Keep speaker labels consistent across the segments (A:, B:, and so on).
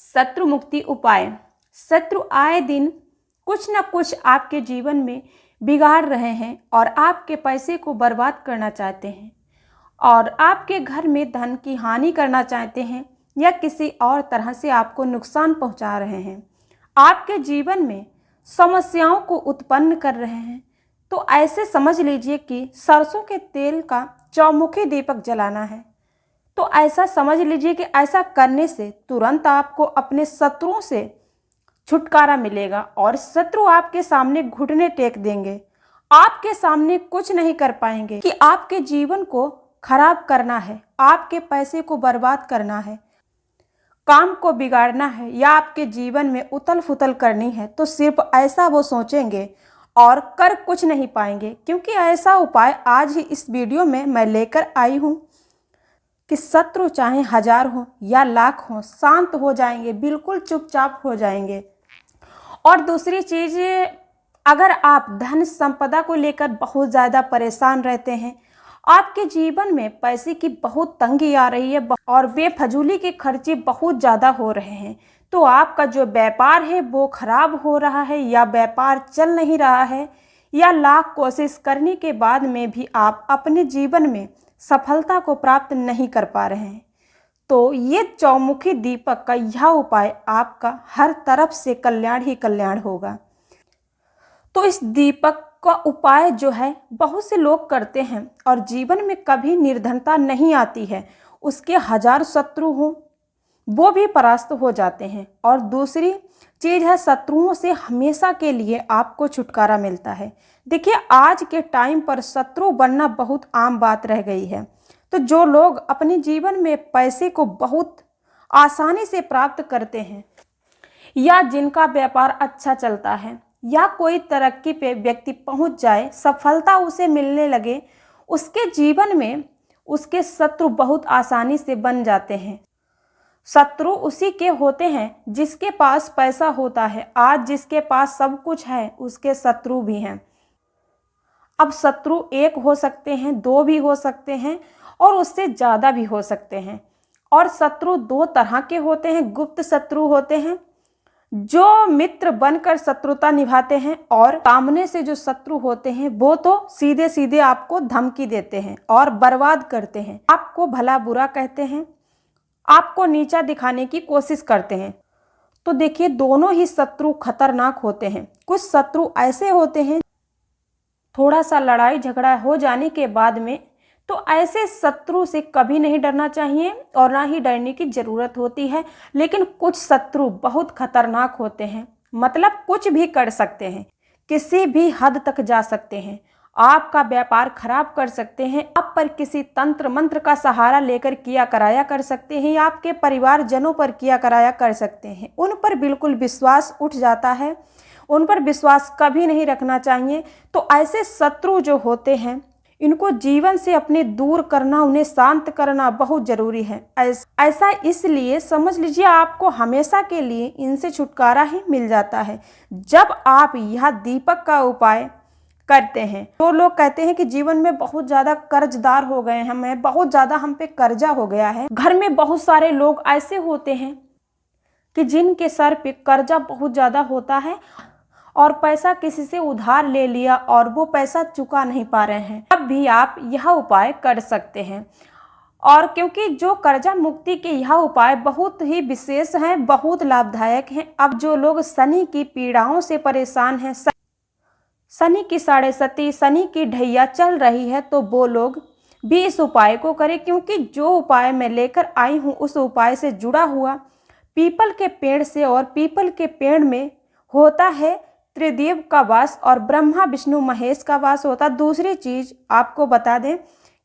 A: शत्रु मुक्ति उपाय। शत्रु आए दिन कुछ न कुछ आपके जीवन में बिगाड़ रहे हैं और आपके पैसे को बर्बाद करना चाहते हैं और आपके घर में धन की हानि करना चाहते हैं या किसी और तरह से आपको नुकसान पहुंचा रहे हैं, आपके जीवन में समस्याओं को उत्पन्न कर रहे हैं। तो ऐसे समझ लीजिए कि सरसों के तेल का चौमुखी दीपक जलाना है। तो ऐसा समझ लीजिए कि ऐसा करने से तुरंत आपको अपने शत्रुओं से छुटकारा मिलेगा और शत्रु आपके सामने घुटने टेक देंगे, आपके सामने कुछ नहीं कर पाएंगे कि आपके जीवन को खराब करना है, आपके पैसे को बर्बाद करना है, काम को बिगाड़ना है या आपके जीवन में उथल फुथल करनी है। तो सिर्फ ऐसा वो सोचेंगे और कर कुछ नहीं पाएंगे, क्योंकि ऐसा उपाय आज ही इस वीडियो में मैं लेकर आई हूँ कि शत्रु चाहे 1000 हो या लाख हो, शांत हो जाएंगे, बिल्कुल चुपचाप हो जाएंगे। और दूसरी चीज़, अगर आप धन संपदा को लेकर बहुत ज़्यादा परेशान रहते हैं, आपके जीवन में पैसे की बहुत तंगी आ रही है और बेफजूली के खर्चे बहुत ज़्यादा हो रहे हैं, तो आपका जो व्यापार है वो खराब हो रहा है या व्यापार चल नहीं रहा है या लाख कोशिश करने के बाद में भी आप अपने जीवन में सफलता को प्राप्त नहीं कर पा रहे हैं, तो ये चौमुखी दीपक का यह उपाय आपका हर तरफ से कल्याण ही कल्याण होगा। तो इस दीपक का उपाय जो है बहुत से लोग करते हैं और जीवन में कभी निर्धनता नहीं आती है, उसके 1000 शत्रु हों वो भी परास्त हो जाते हैं। और दूसरी चीज़ है, शत्रुओं से हमेशा के लिए आपको छुटकारा मिलता है। देखिए, आज के टाइम पर शत्रु बनना बहुत आम बात रह गई है। तो जो लोग अपने जीवन में पैसे को बहुत आसानी से प्राप्त करते हैं या जिनका व्यापार अच्छा चलता है या कोई तरक्की पे व्यक्ति पहुंच जाए, सफलता उसे मिलने लगे, उसके जीवन में उसके शत्रु बहुत आसानी से बन जाते हैं। शत्रु उसी के होते हैं जिसके पास पैसा होता है। आज जिसके पास सब कुछ है उसके शत्रु भी हैं। अब शत्रु एक हो सकते हैं, 2 भी हो सकते हैं और उससे ज़्यादा भी हो सकते हैं। और शत्रु 2 तरह के होते हैं। गुप्त शत्रु होते हैं जो मित्र बनकर शत्रुता निभाते हैं, और सामने से जो शत्रु होते हैं वो तो सीधे सीधे आपको धमकी देते हैं और बर्बाद करते हैं, आपको भला बुरा कहते हैं, आपको नीचा दिखाने की कोशिश करते हैं। तो देखिए, दोनों ही शत्रु खतरनाक होते हैं। कुछ शत्रु ऐसे होते हैं, थोड़ा सा लड़ाई झगड़ा हो जाने के बाद में तो ऐसे शत्रु से कभी नहीं डरना चाहिए और ना ही डरने की ज़रूरत होती है। लेकिन कुछ शत्रु बहुत खतरनाक होते हैं, मतलब कुछ भी कर सकते हैं, किसी भी हद तक जा सकते हैं, आपका व्यापार खराब कर सकते हैं, आप पर किसी तंत्र मंत्र का सहारा लेकर किया कराया कर सकते हैं या आपके परिवारजनों पर किया कराया कर सकते हैं। उन पर बिल्कुल विश्वास उठ जाता है, उन पर विश्वास कभी नहीं रखना चाहिए। तो ऐसे शत्रु जो होते हैं, इनको जीवन से अपने दूर करना, उन्हें शांत करना बहुत ज़रूरी है। ऐसा इसलिए समझ लीजिए, आपको हमेशा के लिए इनसे छुटकारा ही मिल जाता है जब आप यह दीपक का उपाय करते हैं। तो लोग कहते हैं कि जीवन में बहुत ज़्यादा कर्जदार हो गए हैं, मैं बहुत ज़्यादा हम पे कर्जा हो गया है। घर में बहुत सारे लोग ऐसे होते हैं कि जिनके सर पे कर्जा बहुत ज़्यादा होता है और पैसा किसी से उधार ले लिया और वो पैसा चुका नहीं पा रहे हैं, तब भी आप यह उपाय कर सकते हैं। और क्योंकि जो कर्जा मुक्ति के यह उपाय बहुत ही विशेष हैं, बहुत लाभदायक हैं। अब जो लोग शनि की पीड़ाओं से परेशान हैं, शनि की 7.5 शनि की ढैया चल रही है, तो वो लोग भी इस उपाय को करें, क्योंकि जो उपाय मैं लेकर आई हूँ उस उपाय से जुड़ा हुआ पीपल के पेड़ से, और पीपल के पेड़ में होता है त्रिदेव का वास और ब्रह्मा विष्णु महेश का वास होता। दूसरी चीज आपको बता दें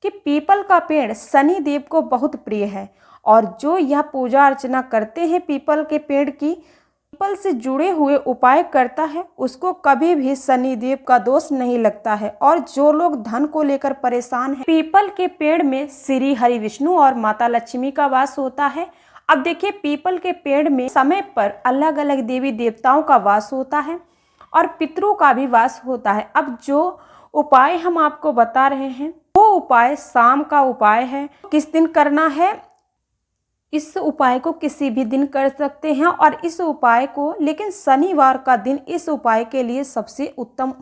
A: कि पीपल का पेड़ शनि देव को बहुत प्रिय है और जो यह पूजा अर्चना करते हैं पीपल के पेड़ की, पीपल से जुड़े हुए उपाय करता है, उसको कभी भी शनि देव का दोष नहीं लगता है। और जो लोग धन को लेकर परेशान हैं, पीपल के पेड़ में श्री हरि विष्णु और माता लक्ष्मी का वास होता है। अब देखिए, पीपल के पेड़ में समय पर अलग अलग देवी देवताओं का वास होता है और पितरों का भी वास होता है। अब जो उपाय हम आपको बता रहे हैं वो उपाय शाम का उपाय है। किस दिन करना है इस उपाय को किसी भी दिन कर सकते हैं और इस उपाय को, लेकिन शनिवार का दिन इस उपाय के लिए सबसे उत्तम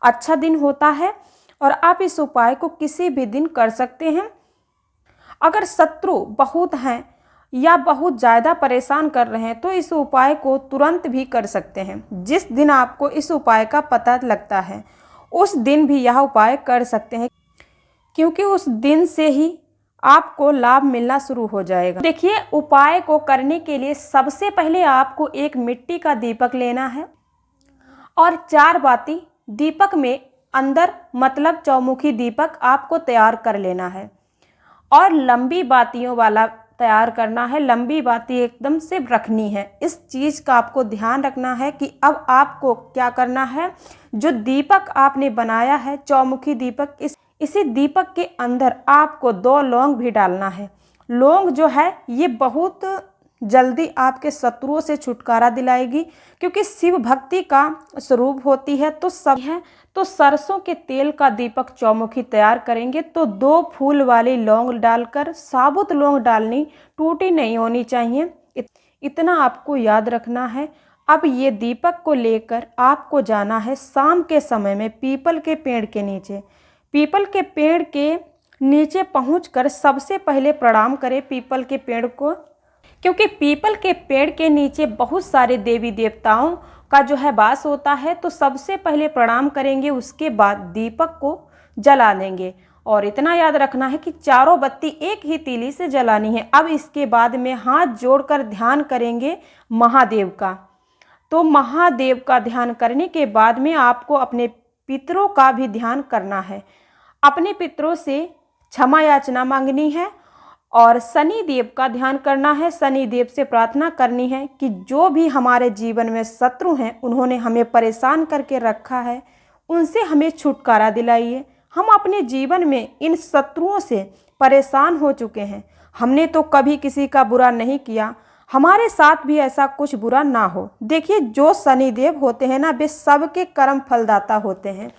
A: अच्छा दिन होता है और आप इस उपाय को किसी भी दिन कर सकते हैं। अगर शत्रु बहुत हैं या बहुत ज़्यादा परेशान कर रहे हैं तो इस उपाय को तुरंत भी कर सकते हैं। जिस दिन आपको इस उपाय का पता लगता है उस दिन भी यह उपाय कर सकते हैं, क्योंकि उस दिन से ही आपको लाभ मिलना शुरू हो जाएगा। देखिए, उपाय को करने के लिए सबसे पहले आपको एक मिट्टी का दीपक लेना है और 4 बाती दीपक में अंदर मतलब चौमुखी दीपक आपको तैयार कर लेना है और लंबी बातियों वाला तैयार करना है। लंबी बाती एकदम से रखनी है। इस चीज़ का आपको ध्यान रखना है कि अब आपको क्या करना है। जो दीपक आपने बनाया है चौमुखी दीपक, इसी दीपक के अंदर आपको 2 लौंग भी डालना है। लौंग जो है ये बहुत जल्दी आपके शत्रुओं से छुटकारा दिलाएगी, क्योंकि शिव भक्ति का स्वरूप होती है। तो सरसों के तेल का दीपक चौमुखी तैयार करेंगे तो 2 फूल वाली लौंग डालकर, साबुत लौंग डालनी, टूटी नहीं होनी चाहिए, इतना आपको याद रखना है। अब ये दीपक को लेकर आपको जाना है शाम के समय में पीपल के पेड़ के नीचे। पीपल के पेड़ के नीचे पहुंचकर सबसे पहले प्रणाम करें पीपल के पेड़ को, क्योंकि पीपल के पेड़ के नीचे बहुत सारे देवी देवताओं का जो है वास होता है। तो सबसे पहले प्रणाम करेंगे, उसके बाद दीपक को जला देंगे और इतना याद रखना है कि चारों बत्ती एक ही तीली से जलानी है। अब इसके बाद में हाथ जोड़कर ध्यान करेंगे महादेव का। तो महादेव का ध्यान करने के बाद में आपको अपने पितरों का भी ध्यान करना है। अपने पितरों से क्षमा याचना मांगनी है और शनि देव का ध्यान करना है। शनि देव से प्रार्थना करनी है कि जो भी हमारे जीवन में शत्रु हैं, उन्होंने हमें परेशान करके रखा है, उनसे हमें छुटकारा दिलाइए। हम अपने जीवन में इन शत्रुओं से परेशान हो चुके हैं। हमने तो कभी किसी का बुरा नहीं किया, हमारे साथ भी ऐसा कुछ बुरा ना हो। देखिए, जो शनिदेव होते हैं ना, वे सबके कर्म फलदाता होते हैं।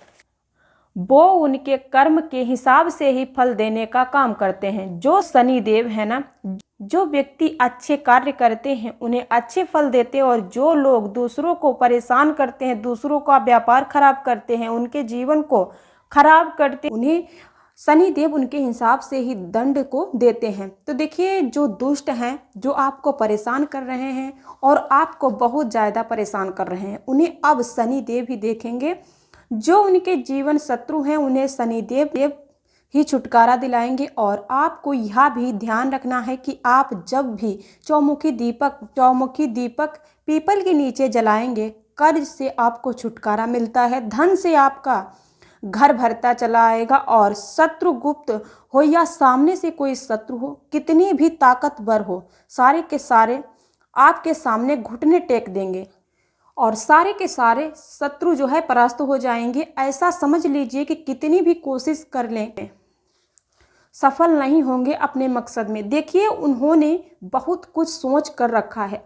A: वो उनके कर्म के हिसाब से ही फल देने का काम करते हैं। जो शनिदेव है ना, जो व्यक्ति अच्छे कार्य करते हैं उन्हें अच्छे फल देते हैं, और जो लोग दूसरों को परेशान करते हैं, दूसरों का व्यापार खराब करते हैं, उनके जीवन को खराब करते हैं, उन्हें शनिदेव उनके हिसाब से ही दंड को देते हैं। तो देखिए, जो दुष्ट हैं, जो आपको परेशान कर रहे हैं और आपको बहुत ज़्यादा परेशान कर रहे हैं, उन्हें अब शनिदेव ही देखेंगे। जो उनके जीवन शत्रु हैं उन्हें शनिदेव ही छुटकारा दिलाएंगे। और आपको यह भी ध्यान रखना है कि आप जब भी चौमुखी दीपक पीपल के नीचे जलाएंगे, कर्ज से आपको छुटकारा मिलता है, धन से आपका घर भरता चला आएगा। और शत्रु गुप्त हो या सामने से कोई शत्रु हो, कितनी भी ताकतवर हो, सारे के सारे आपके सामने घुटने टेक देंगे और सारे के सारे शत्रु जो है परास्त हो जाएंगे। ऐसा समझ लीजिए कि कितनी भी कोशिश कर लें, सफल नहीं होंगे अपने मकसद में। देखिए, उन्होंने बहुत कुछ सोच कर रखा है,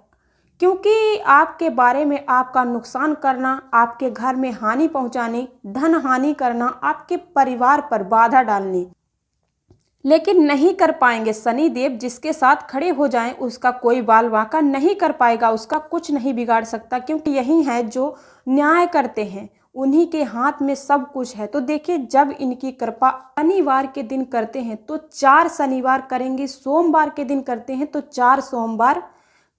A: क्योंकि आपके बारे में आपका नुकसान करना, आपके घर में हानि पहुंचानी, धन हानि करना, आपके परिवार पर बाधा डालनी, लेकिन नहीं कर पाएंगे। शनिदेव जिसके साथ खड़े हो जाएं उसका कोई बाल बांका नहीं कर पाएगा, उसका कुछ नहीं बिगाड़ सकता, क्योंकि यही है जो न्याय करते हैं, उन्हीं के हाथ में सब कुछ है। तो देखिए, जब इनकी कृपा शनिवार के दिन करते हैं तो 4 शनिवार करेंगे, सोमवार के दिन करते हैं तो 4 सोमवार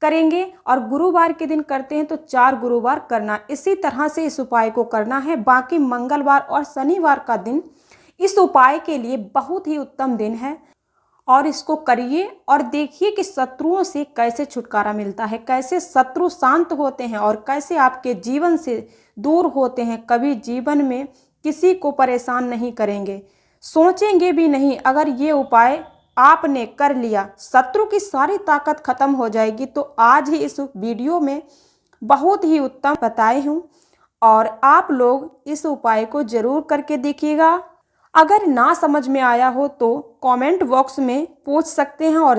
A: करेंगे, और गुरुवार के दिन करते हैं तो 4 गुरुवार करना। इसी तरह से इस उपाय को करना है। बाकी मंगलवार और शनिवार का दिन इस उपाय के लिए बहुत ही उत्तम दिन है, और इसको करिए और देखिए कि शत्रुओं से कैसे छुटकारा मिलता है, कैसे शत्रु शांत होते हैं और कैसे आपके जीवन से दूर होते हैं। कभी जीवन में किसी को परेशान नहीं करेंगे, सोचेंगे भी नहीं। अगर ये उपाय आपने कर लिया, शत्रु की सारी ताकत खत्म हो जाएगी। तो आज ही इस वीडियो में बहुत ही उत्तम बताए हूँ, और आप लोग इस उपाय को जरूर करके देखिएगा। अगर ना समझ में आया हो तो कमेंट बॉक्स में पूछ सकते हैं, और